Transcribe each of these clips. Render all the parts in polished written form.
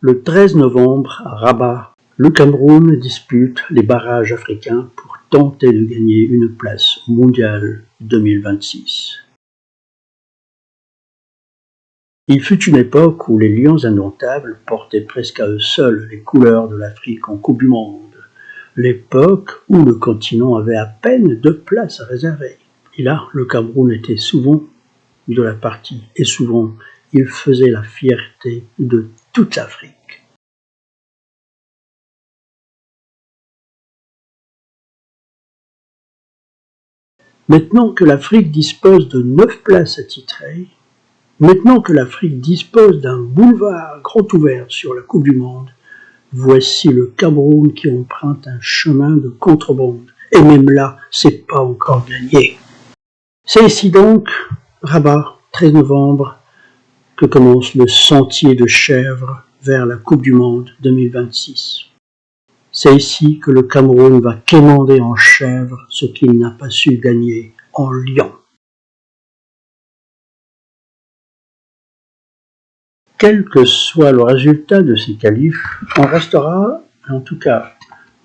Le 13 novembre, à Rabat, le Cameroun dispute les barrages africains pour tenter de gagner une place au Mondial 2026. Il fut une époque où les Lions indomptables portaient presque à eux seuls les couleurs de l'Afrique en Coupe du Monde. L'époque où le continent avait à peine 2 places à réserver. Et là, le Cameroun était souvent de la partie, et souvent, il faisait la fierté de toute l'Afrique. Maintenant que l'Afrique dispose de 9 places attitrées, maintenant que l'Afrique dispose d'un boulevard grand ouvert sur la Coupe du Monde, voici le Cameroun qui emprunte un chemin de contrebande. Et même là, c'est pas encore gagné. C'est ici donc, Rabat, 13 novembre, que commence le sentier de chèvre vers la Coupe du Monde 2026. C'est ici que le Cameroun va quémander en chèvre ce qu'il n'a pas su gagner en lion. Quel que soit le résultat de ces qualifs, on restera, en tout cas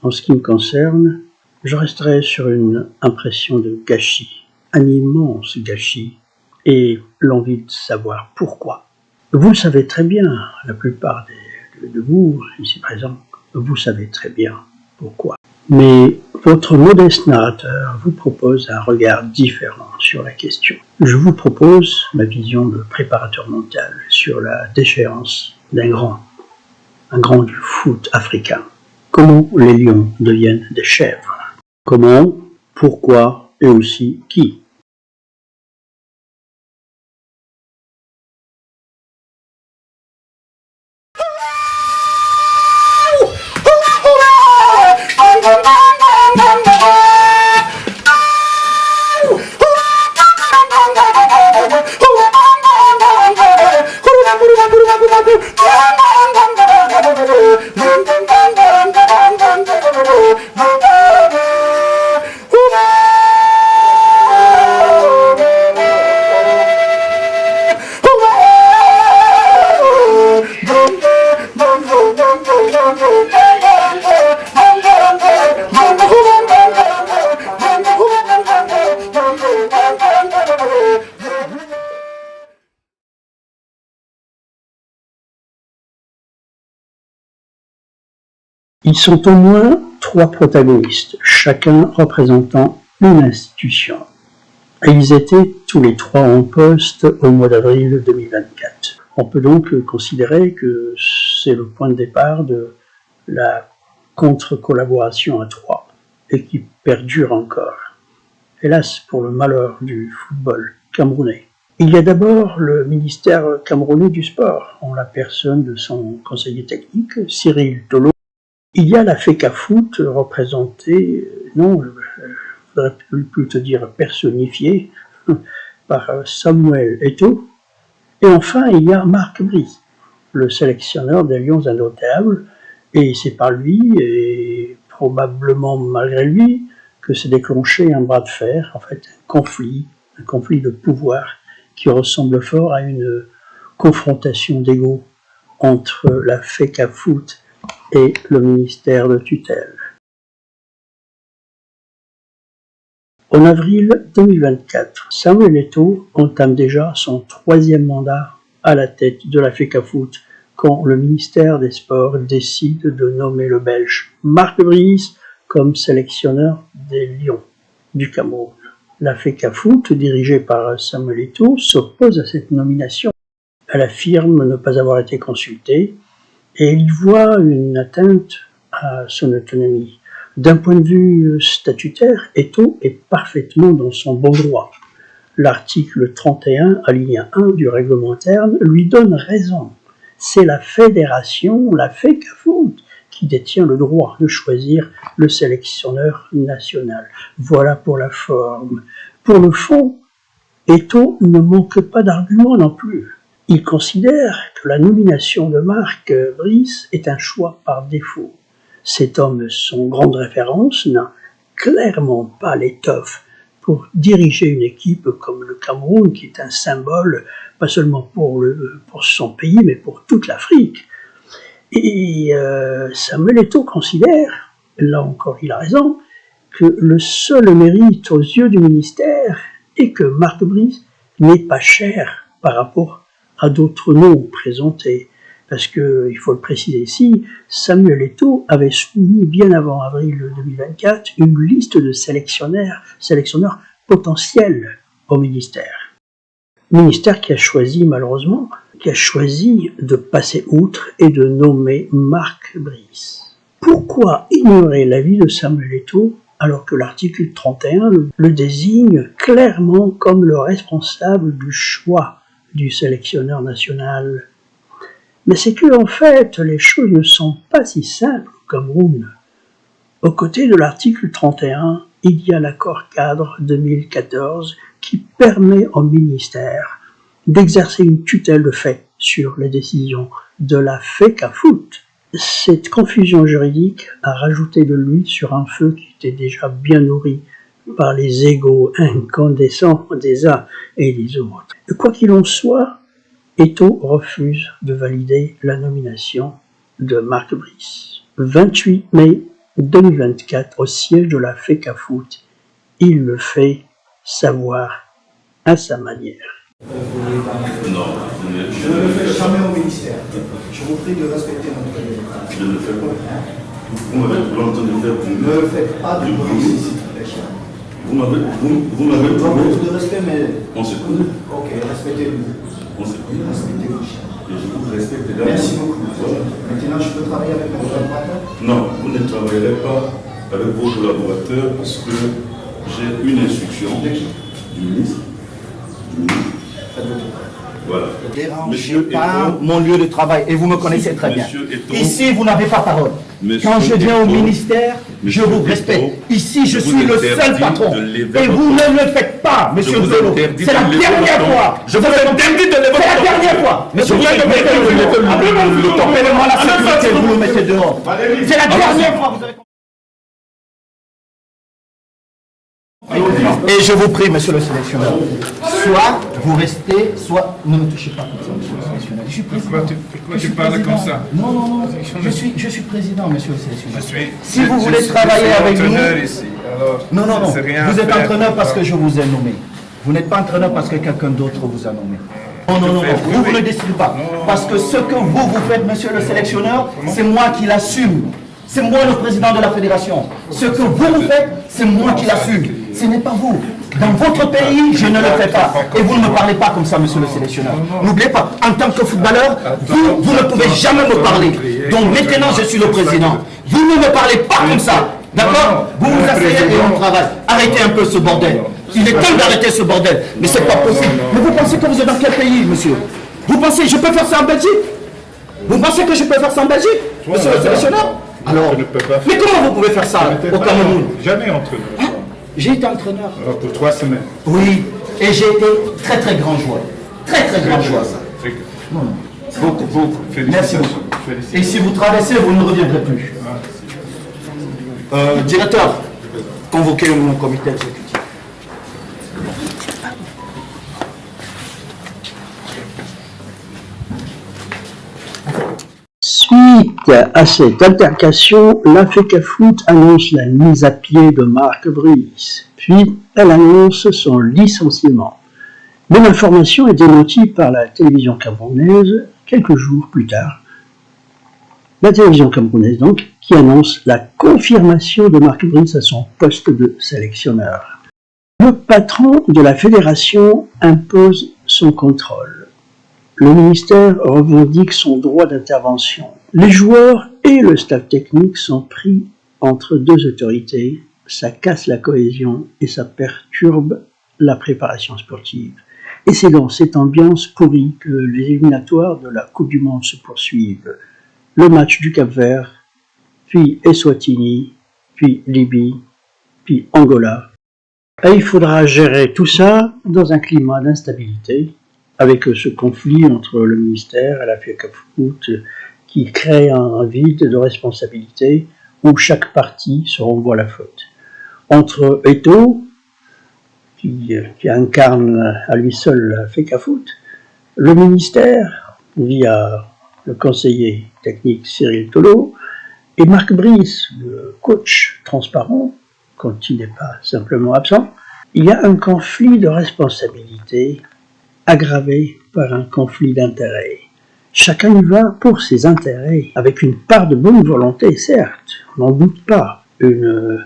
en ce qui me concerne, je resterai sur une impression de gâchis, un immense gâchis, et l'envie de savoir pourquoi. Vous le savez très bien, la plupart de vous ici présents, vous savez très bien pourquoi. Mais votre modeste narrateur vous propose un regard différent sur la question. Je vous propose ma vision de préparateur mental sur la déchéance d'un grand du foot africain. Comment les lions deviennent des chèvres? Comment, pourquoi et aussi qui? Ils sont au moins 3 protagonistes, chacun représentant une institution. Et ils étaient tous les 3 en poste au mois d'avril 2024. On peut donc considérer que c'est le point de départ de la contre-collaboration à 3 et qui perdure encore. Hélas pour le malheur du football camerounais. Il y a d'abord le ministère camerounais du sport, en la personne de son conseiller technique, Cyril Tolo. Il y a la FECAFOOT représentée, non, je voudrais plutôt dire personnifiée, par Samuel Eto'o. Et enfin, il y a Marc Brice, le sélectionneur des Lions indomptables, et c'est par lui, et probablement malgré lui, que s'est déclenché un bras de fer, en fait un conflit de pouvoir qui ressemble fort à une confrontation d'ego entre la FECAFOOT et le ministère de tutelle. En avril 2024, Samuel Eto'o entame déjà son 3e mandat à la tête de la FECAFOOT quand le ministère des Sports décide de nommer le Belge Marc Brice comme sélectionneur des Lions du Cameroun. La FECAFOOT, dirigée par Samuel Eto'o, s'oppose à cette nomination. Elle affirme ne pas avoir été consultée et elle y voit une atteinte à son autonomie. D'un point de vue statutaire, Eto'o est parfaitement dans son bon droit. L'article 31, alinéa 1 du règlement interne, lui donne raison. C'est la fédération, la FECAFOOT, qui détient le droit de choisir le sélectionneur national. Voilà pour la forme. Pour le fond, Eto'o ne manque pas d'arguments non plus. Il considère que la nomination de Marc Brice est un choix par défaut. Cet homme, son grande référence, n'a clairement pas l'étoffe pour diriger une équipe comme le Cameroun, qui est un symbole, pas seulement pour son pays, mais pour toute l'Afrique. Et Samuel Eto'o considère, là encore il a raison, que le seul mérite aux yeux du ministère est que Marc Brice n'est pas cher par rapport à d'autres noms présentés. Parce que, il faut le préciser ici, Samuel Eto'o avait soumis bien avant avril 2024 une liste de sélectionneurs potentiels au ministère. Ministère qui a choisi, malheureusement, de passer outre et de nommer Marc Brice. Pourquoi ignorer l'avis de Samuel Eto'o alors que l'article 31 le désigne clairement comme le responsable du choix du sélectionneur national? Mais c'est que, en fait, les choses ne sont pas si simples au Cameroun. Aux côtés de l'article 31, il y a l'accord cadre 2014 qui permet au ministère d'exercer une tutelle de fait sur les décisions de la FECAFOOT. Cette confusion juridique a rajouté de l'huile sur un feu qui était déjà bien nourri par les égos incandescents des uns et des autres. Et quoi qu'il en soit, Eto'o refuse de valider la nomination de Marc Brice. 28 mai 2024, au siège de la FECAFOOT, il le fait savoir à sa manière. Non, je ne le fais jamais au ministère. Je vous prie de respecter notre règle. Je ne le fais pas. Vous m'avez l'entendre de faire. Ne faites pas de bruit ici. Vous m'avez beaucoup de respect, mais. On se connaît. Ok, respectez-vous. On se connaît. Respectez-vous. Et je vous respecte également. Merci beaucoup. Voilà. Maintenant, je peux travailler avec mon collaborateur? Non, vous ne travaillerez pas avec vos collaborateurs parce que j'ai une instruction du ministre. Faites votre travail. Voilà. Ne dérangez pas mon lieu de travail et vous me connaissez très bien. Ici, vous n'avez pas parole. Quand je viens au ministère, je vous respecte. Ici, je suis le seul patron. Et vous ne le faites pas, monsieur Zolo. C'est la dernière fois. Je vous interdis de lever. C'est la dernière fois. Monsieur Zolo, appelez-moi la sécurité, vous le mettez dehors. C'est la dernière fois. Et je vous prie, monsieur le sélectionneur, soit vous restez, soit ne me touchez pas comme ça, monsieur le sélectionneur. Je suis président. Pourquoi tu parles comme ça? Non, non, non, je suis président, monsieur le sélectionneur. Si vous je voulez travailler avec nous... Ici, alors, non, non, non, vous êtes faire. entraîneur parce que je vous ai nommé. Vous n'êtes pas entraîneur parce que quelqu'un d'autre vous a nommé. Non, non, non, non. Vous ne décidez pas. Parce que ce que vous faites, monsieur le sélectionneur, c'est moi qui l'assume. C'est moi le président de la fédération. Ce que vous faites, c'est moi qui l'assume. Ce n'est pas vous. Dans votre pays, je ne le fais pas. Et vous ne me parlez pas comme ça, monsieur le sélectionneur. N'oubliez pas, en tant que footballeur, vous ne pouvez jamais me parler. Donc maintenant, je suis le président. Vous ne me parlez pas comme ça. D'accord? Vous vous asseyez et on travaille. Arrêtez un peu ce bordel. Il est temps d'arrêter ce bordel. Mais c'est pas possible. Mais vous pensez que vous êtes dans quel pays, monsieur? Vous pensez que je peux faire ça en Belgique? Vous pensez que je peux faire ça en Belgique, monsieur le sélectionneur? Alors, mais comment vous pouvez faire ça au Cameroun? Jamais entraîneur. Hein? J'ai été entraîneur. Pour 3 semaines. Oui, et j'ai été très très grand joueur. Très très grand joueur. Non, non. Beaucoup, beaucoup. Merci beaucoup. Et si vous traversez, vous ne reviendrez plus. Directeur, convoquez mon comité exécutif. Suite à cette altercation, la FECAFOOT annonce la mise à pied de Marc Brice, puis elle annonce son licenciement. Mais l'information est démentie par la télévision camerounaise quelques jours plus tard. La télévision camerounaise donc, qui annonce la confirmation de Marc Brice à son poste de sélectionneur. Le patron de la fédération impose son contrôle. Le ministère revendique son droit d'intervention. Les joueurs et le staff technique sont pris entre deux autorités. Ça casse la cohésion et ça perturbe la préparation sportive. Et c'est dans cette ambiance pourrie que les éliminatoires de la Coupe du Monde se poursuivent. Le match du Cap-Vert, puis Eswatini, puis Libye, puis Angola. Et il faudra gérer tout ça dans un climat d'instabilité, avec ce conflit entre le ministère et la FECAFOOT qui crée un vide de responsabilité où chaque partie se renvoie la faute. Entre Eto'o, qui incarne à lui seul la FECAFOOT, le ministère, via le conseiller technique Cyril Tolo, et Marc Brice, le coach transparent, quand il n'est pas simplement absent, il y a un conflit de responsabilité aggravé par un conflit d'intérêts. Chacun y va pour ses intérêts, avec une part de bonne volonté, certes, on n'en doute pas, une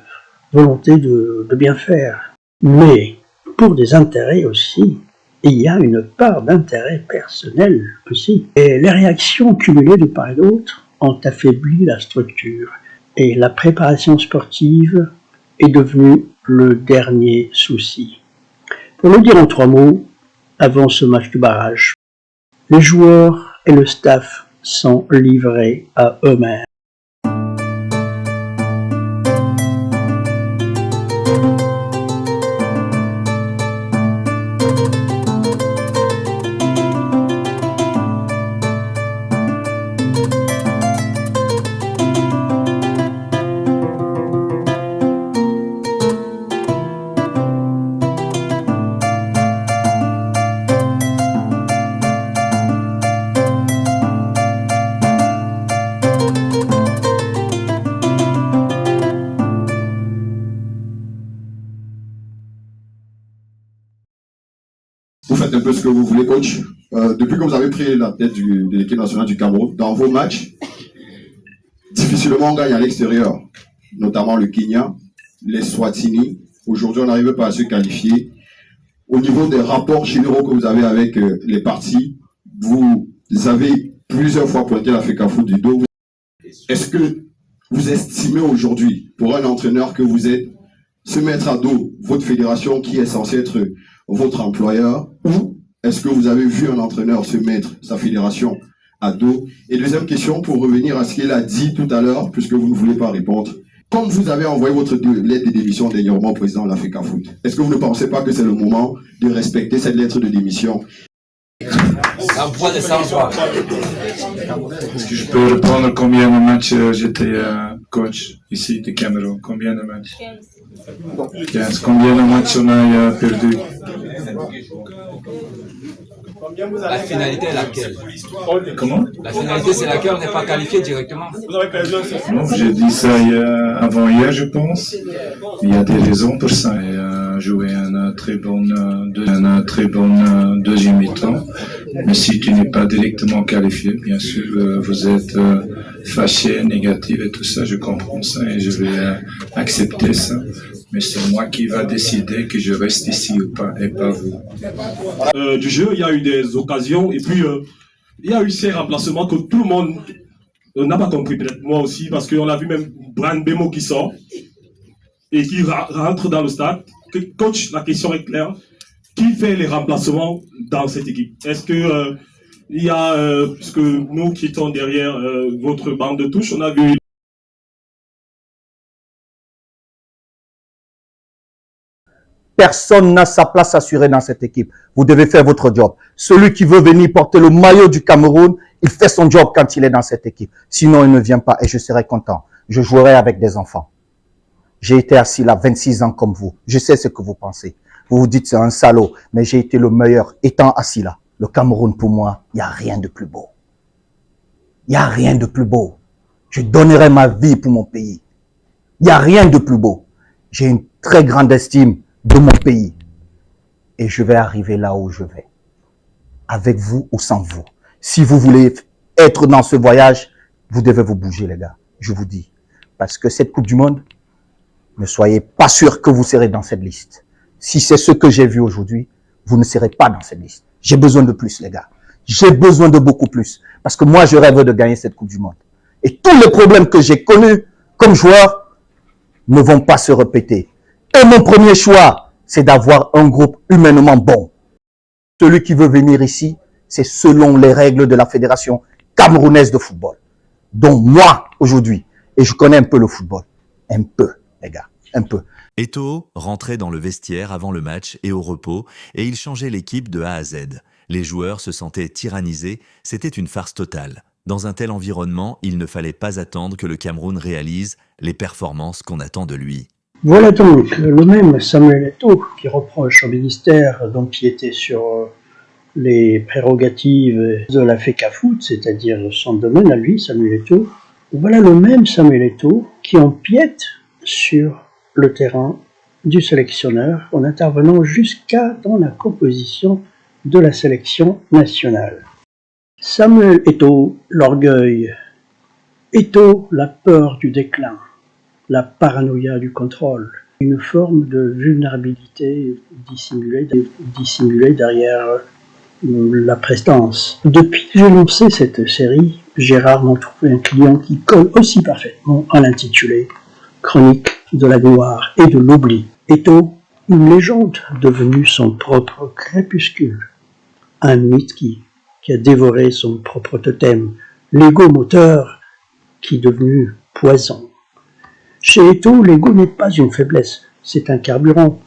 volonté de bien faire, mais pour des intérêts aussi, et il y a une part d'intérêt personnel aussi. Et les réactions cumulées de part et d'autre ont affaibli la structure, et la préparation sportive est devenue le dernier souci. Pour le dire en 3 mots, avant ce match de barrage, les joueurs et le staff sont livrés à eux-mêmes. Vous faites un peu ce que vous voulez, coach. Depuis que vous avez pris la tête de l'équipe nationale du Cameroun, dans vos matchs, difficilement on gagne à l'extérieur, notamment le Kenya, les Swatini. Aujourd'hui, on n'arrive pas à se qualifier. Au niveau des rapports généraux que vous avez avec les partis, vous avez plusieurs fois pointé la FECAFOOT du dos. Est-ce que vous estimez aujourd'hui, pour un entraîneur que vous êtes, se mettre à dos votre fédération qui est censée être votre employeur, ou est-ce que vous avez vu un entraîneur se mettre sa fédération à dos? Et deuxième question, pour revenir à ce qu'il a dit tout à l'heure, puisque vous ne voulez pas répondre, quand vous avez envoyé votre lettre de démission dernièrement au président de la FECAFOOT, est-ce que vous ne pensez pas que c'est le moment de respecter cette lettre de démission? La voix de sans-voix. Est-ce que je peux répondre combien de matchs j'étais coach ici de Cameroun? Combien de matchs? 15. Combien de matchs on a perdu? La finalité est laquelle? Comment? La finalité, c'est laquelle on n'est pas qualifié directement. Non, j'ai dit ça avant hier, je pense. Il y a des raisons pour ça. Et jouer un très bon deuxième mi-temps. Mais si tu n'es pas directement qualifié, bien sûr, vous êtes fâché, négatif et tout ça. Je comprends ça et je vais accepter ça. Mais c'est moi qui va décider que je reste ici ou pas, et pas vous. Du jeu, il y a eu des occasions, et puis il y a eu ces remplacements que tout le monde n'a pas compris, peut-être moi aussi, parce qu'on a vu même Brand Bemo qui sort, et qui rentre dans le stade. Coach, la question est claire, qui fait les remplacements dans cette équipe? Est-ce que il y a, puisque nous qui étions derrière votre bande de touche, on a vu... Personne n'a sa place assurée dans cette équipe. Vous devez faire votre job. Celui qui veut venir porter le maillot du Cameroun, il fait son job quand il est dans cette équipe. Sinon, il ne vient pas et je serai content. Je jouerai avec des enfants. J'ai été assis là 26 ans comme vous. Je sais ce que vous pensez. Vous vous dites c'est un salaud, mais j'ai été le meilleur étant assis là. Le Cameroun, pour moi, il n'y a rien de plus beau. Il n'y a rien de plus beau. Je donnerai ma vie pour mon pays. Il n'y a rien de plus beau. J'ai une très grande estime de mon pays. Et je vais arriver là où je vais. Avec vous ou sans vous. Si vous voulez être dans ce voyage, vous devez vous bouger, les gars. Je vous dis. Parce que cette Coupe du Monde, ne soyez pas sûr que vous serez dans cette liste. Si c'est ce que j'ai vu aujourd'hui, vous ne serez pas dans cette liste. J'ai besoin de plus, les gars. J'ai besoin de beaucoup plus. Parce que moi, je rêve de gagner cette Coupe du Monde. Et tous les problèmes que j'ai connus comme joueur ne vont pas se répéter. Et mon premier choix, c'est d'avoir un groupe humainement bon. Celui qui veut venir ici, c'est selon les règles de la Fédération camerounaise de football. Donc moi, aujourd'hui, et je connais un peu le football, un peu, les gars, un peu. Eto'o rentrait dans le vestiaire avant le match et au repos, et il changeait l'équipe de A à Z. Les joueurs se sentaient tyrannisés, c'était une farce totale. Dans un tel environnement, il ne fallait pas attendre que le Cameroun réalise les performances qu'on attend de lui. Voilà donc le même Samuel Eto'o qui reproche au ministère d'empiéter sur les prérogatives de la FECAFOOT, c'est-à-dire son domaine à lui, Samuel Eto'o, voilà le même Samuel Eto'o qui empiète sur le terrain du sélectionneur en intervenant jusqu'à dans la composition de la sélection nationale. Samuel Eto'o, l'orgueil. Eto'o, la peur du déclin, la paranoïa du contrôle, une forme de vulnérabilité dissimulée derrière la prestance. Depuis que j'ai lancé cette série, j'ai rarement trouvé un client qui colle aussi parfaitement à l'intitulé « Chronique de la gloire et de l'oubli ». Eto'o, une légende devenue son propre crépuscule, un mythe qui a dévoré son propre totem, l'ego moteur qui est devenu poison. Chez Eto'o, l'ego n'est pas une faiblesse, c'est un carburant.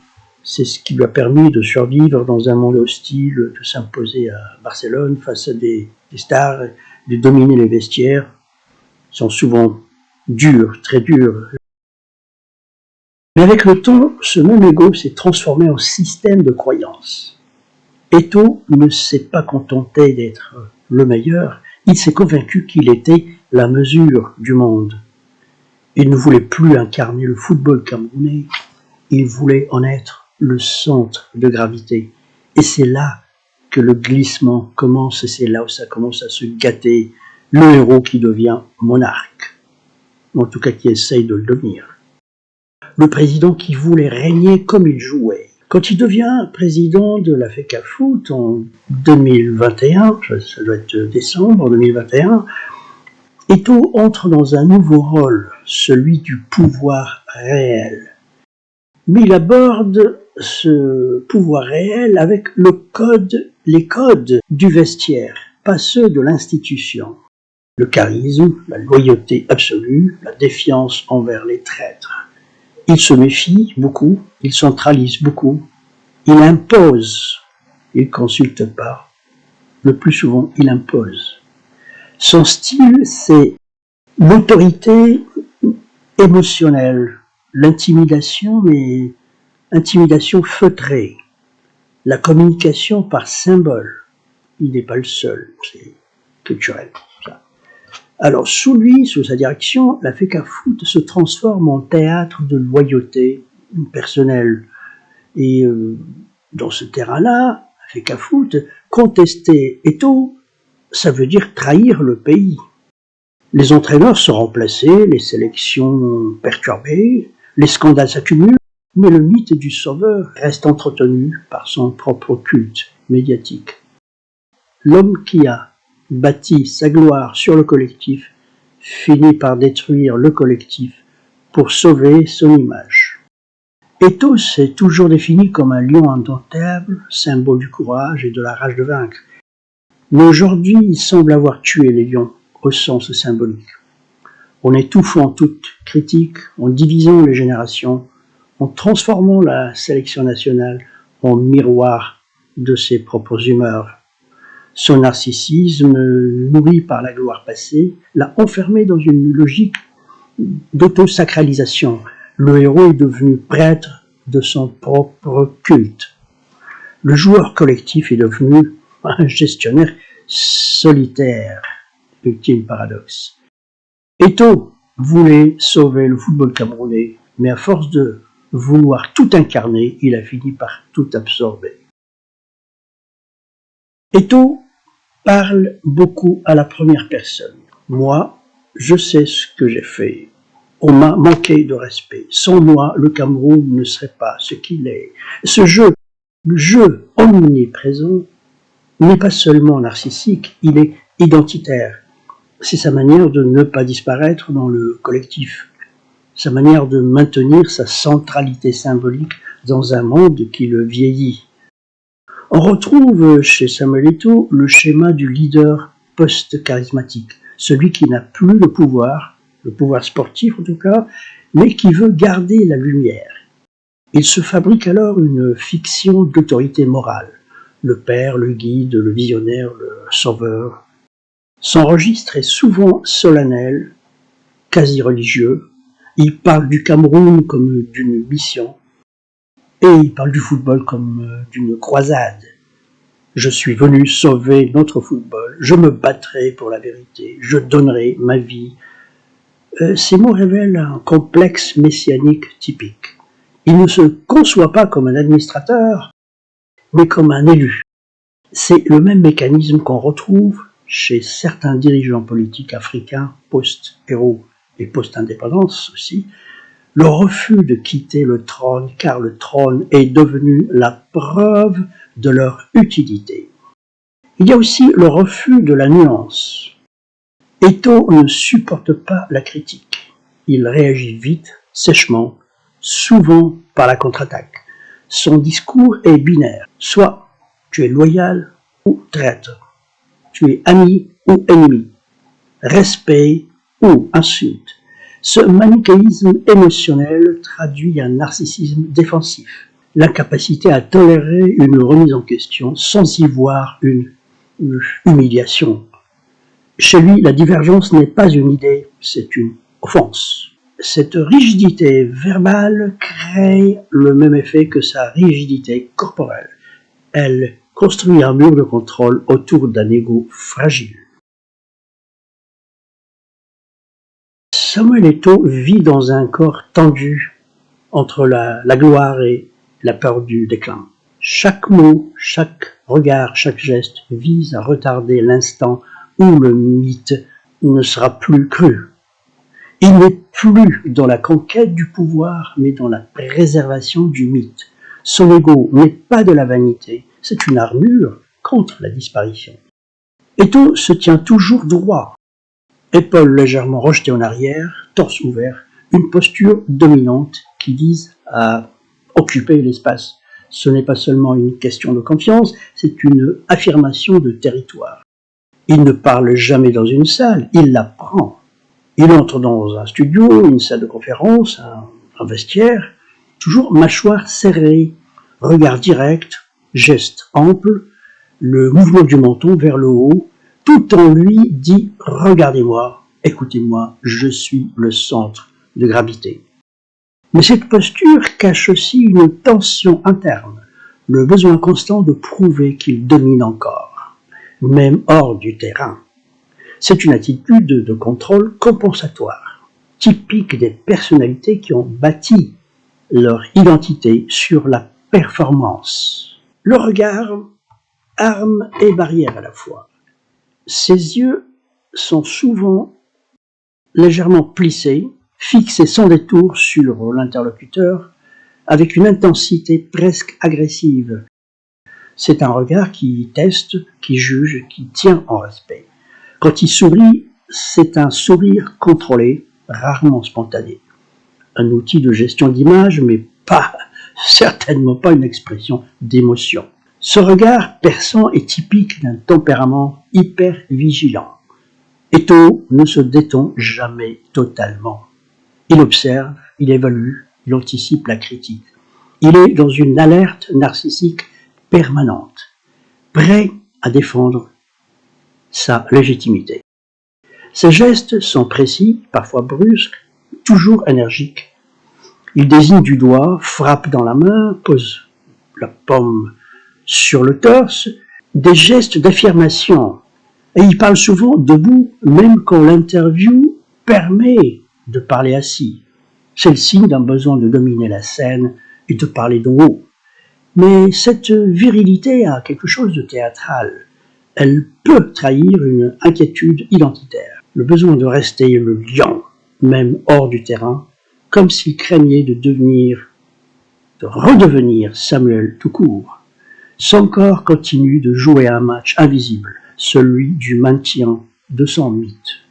C'est ce qui lui a permis de survivre dans un monde hostile, de s'imposer à Barcelone face à des stars, de dominer les vestiaires. Ils sont souvent durs, très durs. Mais avec le temps, ce même ego s'est transformé en système de croyance. Eto'o ne s'est pas contenté d'être le meilleur, il s'est convaincu qu'il était la mesure du monde. Il ne voulait plus incarner le football camerounais, il voulait en être le centre de gravité. Et c'est là que le glissement commence, et c'est là où ça commence à se gâter, le héros qui devient monarque, ou en tout cas qui essaye de le devenir. Le président qui voulait régner comme il jouait. Quand il devient président de la FECAFOOT en 2021, ça doit être décembre 2021, Eto'o entre dans un nouveau rôle, celui du pouvoir réel. Mais il aborde ce pouvoir réel avec les codes du vestiaire, pas ceux de l'institution. Le charisme, la loyauté absolue, la défiance envers les traîtres. Il se méfie beaucoup, il centralise beaucoup, il impose, il consulte pas. Le plus souvent, il impose. Son style, c'est l'autorité émotionnelle, l'intimidation, mais intimidation feutrée, la communication par symbole. Il n'est pas le seul, c'est culturel. Ça. Alors, sous lui, sous sa direction, la FECAFOOT se transforme en théâtre de loyauté personnelle. Et dans ce terrain-là, la FECAFOOT, contester Eto'o, ça veut dire trahir le pays. Les entraîneurs sont remplacés, les sélections perturbées, les scandales s'accumulent, mais le mythe du sauveur reste entretenu par son propre culte médiatique. L'homme qui a bâti sa gloire sur le collectif finit par détruire le collectif pour sauver son image. Eto'o s'est toujours défini comme un lion indomptable, symbole du courage et de la rage de vaincre. Mais aujourd'hui, il semble avoir tué les lions au sens symbolique. En étouffant toute critique, en divisant les générations, en transformant la sélection nationale en miroir de ses propres humeurs. Son narcissisme, nourri par la gloire passée, l'a enfermé dans une logique d'autosacralisation. Le héros est devenu prêtre de son propre culte. Le joueur collectif est devenu un gestionnaire solitaire. Ultime paradoxe. Eto'o voulait sauver le football camerounais, mais à force de vouloir tout incarner, il a fini par tout absorber. Eto'o parle beaucoup à la première personne. Moi, je sais ce que j'ai fait. On m'a manqué de respect. Sans moi, le Cameroun ne serait pas ce qu'il est. Ce jeu, le jeu omniprésent, n'est pas seulement narcissique, il est identitaire. C'est sa manière de ne pas disparaître dans le collectif, sa manière de maintenir sa centralité symbolique dans un monde qui le vieillit. On retrouve chez Samuel Eto'o le schéma du leader post-charismatique, celui qui n'a plus le pouvoir sportif en tout cas, mais qui veut garder la lumière. Il se fabrique alors une fiction d'autorité morale, le père, le guide, le visionnaire, le sauveur. Son registre est souvent solennel, quasi religieux. Il parle du Cameroun comme d'une mission et il parle du football comme d'une croisade. Je suis venu sauver notre football. Je me battrai pour la vérité. Je donnerai ma vie. Ces mots révèlent un complexe messianique typique. Il ne se conçoit pas comme un administrateur, mais comme un élu. C'est le même mécanisme qu'on retrouve chez certains dirigeants politiques africains, post-héros et post-indépendance aussi, le refus de quitter le trône, car le trône est devenu la preuve de leur utilité. Il y a aussi le refus de la nuance. Eto'o ne supporte pas la critique. Il réagit vite, sèchement, souvent par la contre-attaque. Son discours est binaire. Soit tu es loyal ou traître. Tu es ami ou ennemi. Respect ou insulte. Ce manichéisme émotionnel traduit un narcissisme défensif. L'incapacité à tolérer une remise en question sans y voir une humiliation. Chez lui, la divergence n'est pas une idée, c'est une offense. Cette rigidité verbale crée le même effet que sa rigidité corporelle. Elle construit un mur de contrôle autour d'un ego fragile. Samuel Eto'o vit dans un corps tendu entre la gloire et la peur du déclin. Chaque mot, chaque regard, chaque geste vise à retarder l'instant où le mythe ne sera plus cru. Il n'est plus dans la conquête du pouvoir, mais dans la préservation du mythe. Son ego n'est pas de la vanité, c'est une armure contre la disparition. Eto'o se tient toujours droit, épaules légèrement rejetées en arrière, torse ouvert, une posture dominante qui vise à occuper l'espace. Ce n'est pas seulement une question de confiance, c'est une affirmation de territoire. Il ne parle jamais dans une salle, il la prend. Il entre dans un studio, une salle de conférence, un vestiaire, toujours mâchoire serrée, regard direct, geste ample, le mouvement du menton vers le haut, tout en lui dit « Regardez-moi, écoutez-moi, je suis le centre de gravité ». Mais cette posture cache aussi une tension interne, le besoin constant de prouver qu'il domine encore, même hors du terrain. C'est une attitude de contrôle compensatoire, typique des personnalités qui ont bâti leur identité sur la performance. Le regard, arme et barrière à la fois. Ses yeux sont souvent légèrement plissés, fixés sans détour sur l'interlocuteur, avec une intensité presque agressive. C'est un regard qui teste, qui juge, qui tient en respect. Quand il sourit, c'est un sourire contrôlé, rarement spontané. Un outil de gestion d'image, mais certainement pas une expression d'émotion. Ce regard perçant est typique d'un tempérament hyper vigilant. Eto'o ne se détend jamais totalement. Il observe, il évalue, il anticipe la critique. Il est dans une alerte narcissique permanente, prêt à défendre sa légitimité. Ses gestes sont précis, parfois brusques, toujours énergiques. Il désigne du doigt, frappe dans la main, pose la paume sur le torse, des gestes d'affirmation. Et il parle souvent debout, même quand l'interview permet de parler assis. C'est le signe d'un besoin de dominer la scène et de parler d'en haut. Mais cette virilité a quelque chose de théâtral. Elle peut trahir une inquiétude identitaire, le besoin de rester le lion, même hors du terrain, comme s'il craignait de redevenir Samuel tout court. Son corps continue de jouer un match invisible, celui du maintien de son mythe.